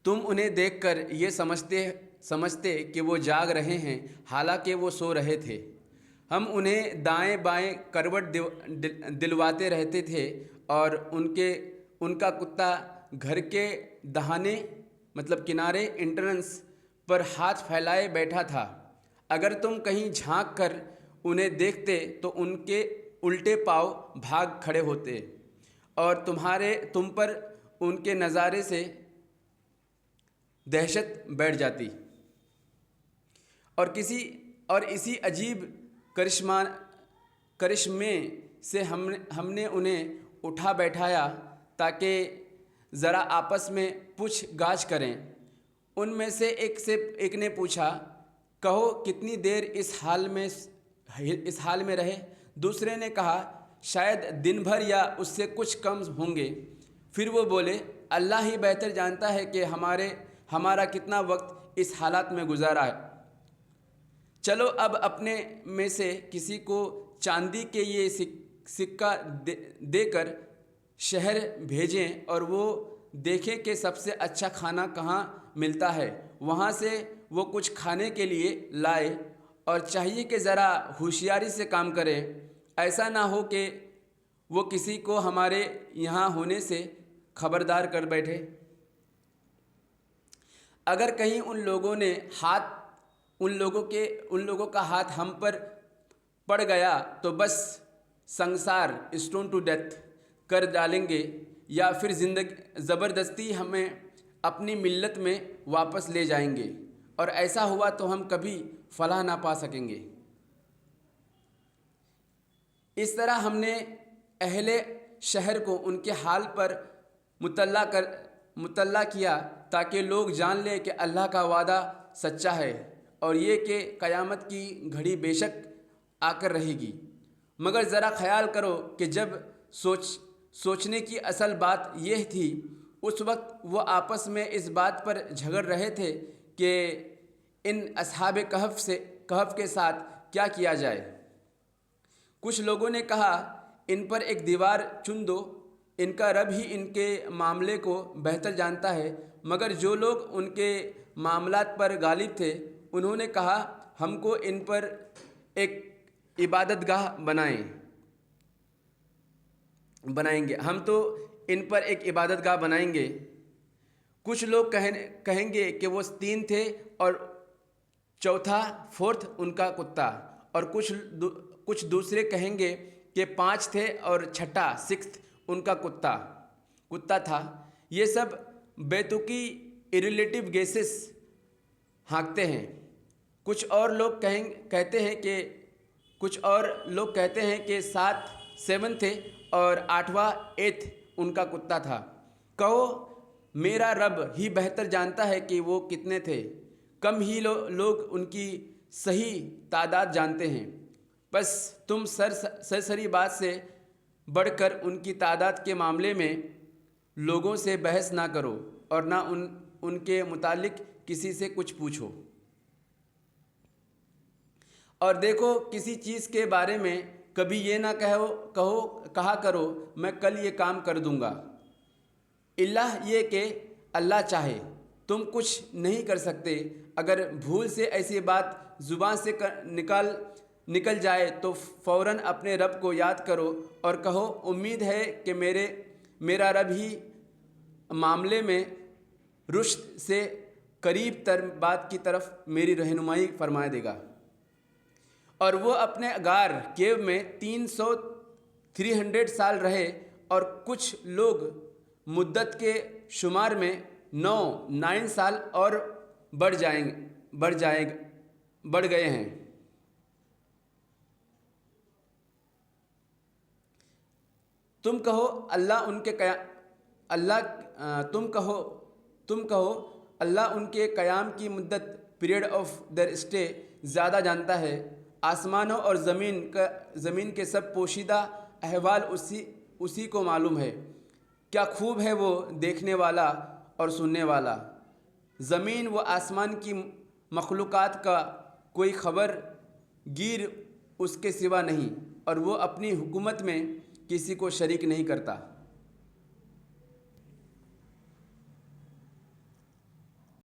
تم انہیں دیکھ کر یہ سمجھتے کہ وہ جاگ رہے ہیں، حالانکہ وہ سو رہے تھے۔ ہم انہیں دائیں بائیں کروٹ دلواتے رہتے تھے، اور ان کا کتا گھر کے دہانے مطلب کنارے انٹرنس پر ہاتھ پھیلائے بیٹھا تھا۔ اگر تم کہیں جھانک کر انہیں دیکھتے تو ان کے الٹے پاؤں بھاگ کھڑے ہوتے، اور تم پر ان کے نظارے سے دہشت بیٹھ جاتی، اور اسی عجیب کرشمے سے ہم نے انہیں اٹھا بیٹھایا تاکہ ذرا آپس میں پوچھ گاچھ کریں۔ ان میں سے ایک نے پوچھا، کہو کتنی دیر اس حال میں رہے؟ دوسرے نے کہا، شاید دن بھر یا اس سے کچھ کم ہوں گے۔ پھر وہ بولے، اللہ ہی بہتر جانتا ہے کہ ہمارا کتنا وقت اس حالات میں گزارا ہے۔ چلو اب اپنے میں سے کسی کو چاندی کے یہ سکہ دے کر شہر بھیجیں، اور وہ دیکھیں کہ سب سے اچھا کھانا کہاں ملتا ہے، وہاں سے وہ کچھ کھانے کے لیے لائے، اور چاہیے کہ ذرا ہوشیاری سے کام کرے، ایسا نہ ہو کہ وہ کسی کو ہمارے یہاں ہونے سے خبردار کر بیٹھے۔ اگر کہیں ان لوگوں کا ہاتھ ہم پر پڑ گیا تو بس سنسار اسٹون ٹو ڈیتھ کر ڈالیں گے، یا پھر زبردستی ہمیں اپنی ملت میں واپس لے جائیں گے، اور ایسا ہوا تو ہم کبھی فلاح نہ پا سکیں گے۔ اس طرح ہم نے اہل شہر کو ان کے حال پر مطلع کیا تاکہ لوگ جان لیں کہ اللہ کا وعدہ سچا ہے، اور یہ کہ قیامت کی گھڑی بے شک آ کر رہے گی۔ مگر ذرا خیال کرو کہ جب سوچنے کی اصل بات یہ تھی، اس وقت وہ آپس میں اس بات پر جھگڑ رہے تھے کہ ان اصحاب کہف کے ساتھ کیا کیا جائے۔ کچھ لوگوں نے کہا، ان پر ایک دیوار چن دو، ان کا رب ہی ان کے معاملے کو بہتر جانتا ہے۔ مگر جو لوگ ان کے معاملات پر غالب تھے، انہوں نے کہا، ہم کو ان پر ایک عبادت گاہ بنائیں گے، ہم تو ان پر ایک عبادت گاہ بنائیں گے۔ کچھ لوگ کہیں گے کہ وہ 3 تھے، اور چوتھا ان کا کتا، اور کچھ دوسرے کہیں گے کہ 5 تھے، اور چھٹا ان کا کتا تھا۔ یہ سب بیتوکی ریلیٹو گیسز ہانکتے ہیں۔ کچھ اور لوگ کہتے ہیں کہ 7 تھے، اور 8واں ان کا کتا تھا۔ کہو میرا رب ہی بہتر جانتا ہے کہ وہ کتنے تھے، کم ہی لوگ ان کی صحیح تعداد جانتے ہیں۔ بس تم سرسری بات سے بڑھ کر ان کی تعداد کے معاملے میں لوگوں سے بحث نہ کرو، اور نہ ان کے متعلق کسی سے کچھ پوچھو۔ اور دیکھو، کسی چیز کے بارے میں کبھی یہ نہ کہا کرو، میں کل یہ کام کر دوں گا، الا یہ کہ اللہ چاہے۔ تم کچھ نہیں کر سکتے۔ اگر بھول سے ایسی بات زبان سے نکل جائے تو فوراً اپنے رب کو یاد کرو، اور کہو، امید ہے کہ میرا رب ہی معاملے میں رشد سے قریب تر بات کی طرف میری رہنمائی فرما دے گا۔ اور وہ اپنے غار کیو میں 300 سال رہے، اور کچھ لوگ مدت کے شمار میں 9 سال اور بڑھ گئے ہیں۔ تم کہو اللہ ان کے قیام کی مدت پیریڈ آف در اسٹے زیادہ جانتا ہے۔ آسمانوں اور زمین کے سب پوشیدہ احوال اسی کو معلوم ہے۔ کیا خوب ہے وہ دیکھنے والا اور سننے والا۔ زمین و آسمان کی مخلوقات کا کوئی خبر گیر اس کے سوا نہیں، اور وہ اپنی حکومت میں کسی کو شریک نہیں کرتا۔